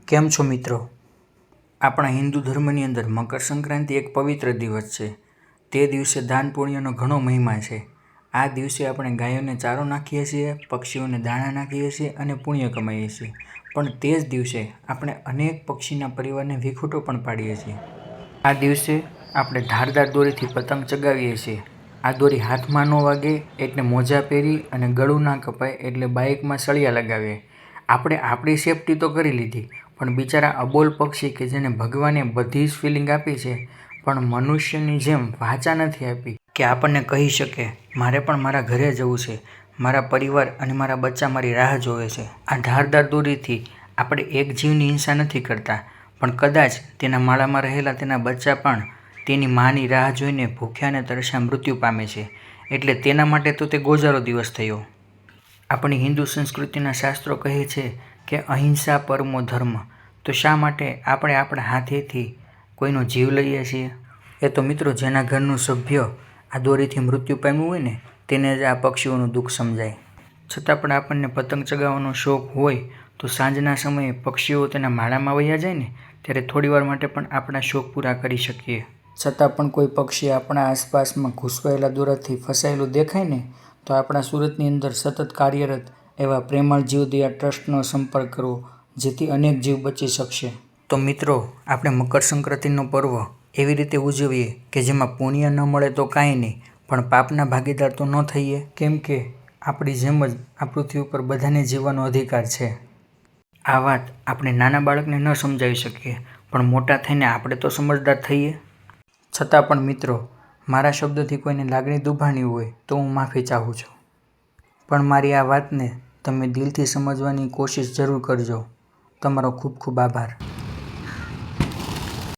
કેમ છો મિત્રો? આપણા હિન્દુ ધર્મની અંદર મકર સંક્રાંતિ એક પવિત્ર દિવસ છે. તે દિવસે દાન પુણ્યનો ઘણો મહિમા છે. આ દિવસે આપણે ગાયોને ચારો નાખીએ છીએ, પક્ષીઓને દાણા નાખીએ છીએ અને પુણ્ય કમાઈએ છીએ. પણ તે જ દિવસે આપણે અનેક પક્ષીના પરિવારને વિખૂટો પણ પાડીએ છીએ. આ દિવસે આપણે ધારદાર દોરીથી પતંગ ચગાવીએ છીએ. આ દોરી હાથમાં ન વાગે એટલે મોજા પહેરી અને ગળું ના કપાય એટલે બાઇકમાં સળિયા લગાવીએ. આપણે આપણી સેફટી તો કરી લીધી, પણ બિચારા અબોલ પક્ષી કે જેને ભગવાને બધી જ ફિલિંગ આપી છે પણ મનુષ્યની જેમ વાચા નથી આપી કે આપણને કહી શકે મારે પણ મારા ઘરે જવું છે, મારા પરિવાર અને મારા બચ્ચા મારી રાહ જોવે છે. આ ધારદાર દોરીથી આપણે એક જીવની હિંસા નથી કરતા, પણ કદાચ તેના માળામાં રહેલા તેના બચ્ચા પણ તેની માની રાહ જોઈને ભૂખ્યા અને તરસ્યા મૃત્યુ પામે છે. એટલે તેના માટે તો તે ગોજારો દિવસ થયો. આપણી હિન્દુ સંસ્કૃતિના શાસ્ત્રો કહે છે કે અહિંસા પરમો ધર્મ. તો શા માટે આપણે આપણા હાથેથી કોઈનો જીવ લઈએ છીએ? એ તો મિત્રો જેના ઘરનું સભ્ય આ દોરીથી મૃત્યુ પામ્યું હોય ને તેને જ આ પક્ષીઓનું દુઃખ સમજાય. છતાં પણ આપણને પતંગ ચગાવવાનો શોખ હોય તો સાંજના સમયે પક્ષીઓ તેના માળામાં વહ્યા જાય ને ત્યારે થોડીવાર માટે પણ આપણા શોખ પૂરા કરી શકીએ. છતાં પણ કોઈ પક્ષી આપણા આસપાસમાં ઘૂસવાયેલા દોરાથી ફસાયેલું દેખાય ને તો આપણા સુરતની અંદર સતત કાર્યરત એવા પ્રેમાળ જીવદયા ટ્રસ્ટનો સંપર્ક કરવો, જેથી અનેક જીવ બચી શકશે. તો મિત્રો, આપણે મકર સંક્રાંતિનો પર્વ એવી રીતે ઉજવીએ કે જેમાં પુણ્ય ન મળે તો કાંઈ નહીં, પણ પાપના ભાગીદાર તો ન થઈએ. કેમ કે આપણી જેમ જ આ પૃથ્વી ઉપર બધાને જીવવાનો અધિકાર છે. આ વાત આપણે નાના બાળકને ન સમજાવી શકીએ, પણ મોટા થઈને આપણે તો સમજદાર થઈએ. છતાં પણ મિત્રો, મારા શબ્દોથી કોઈને લાગણી દુભાણી હોય તો હું માફી ચાહું છું. પણ મારી આ વાતને તમે દિલથી સમજવાની કોશિશ જરૂર કરજો. તમારો ખૂબ ખૂબ આભાર.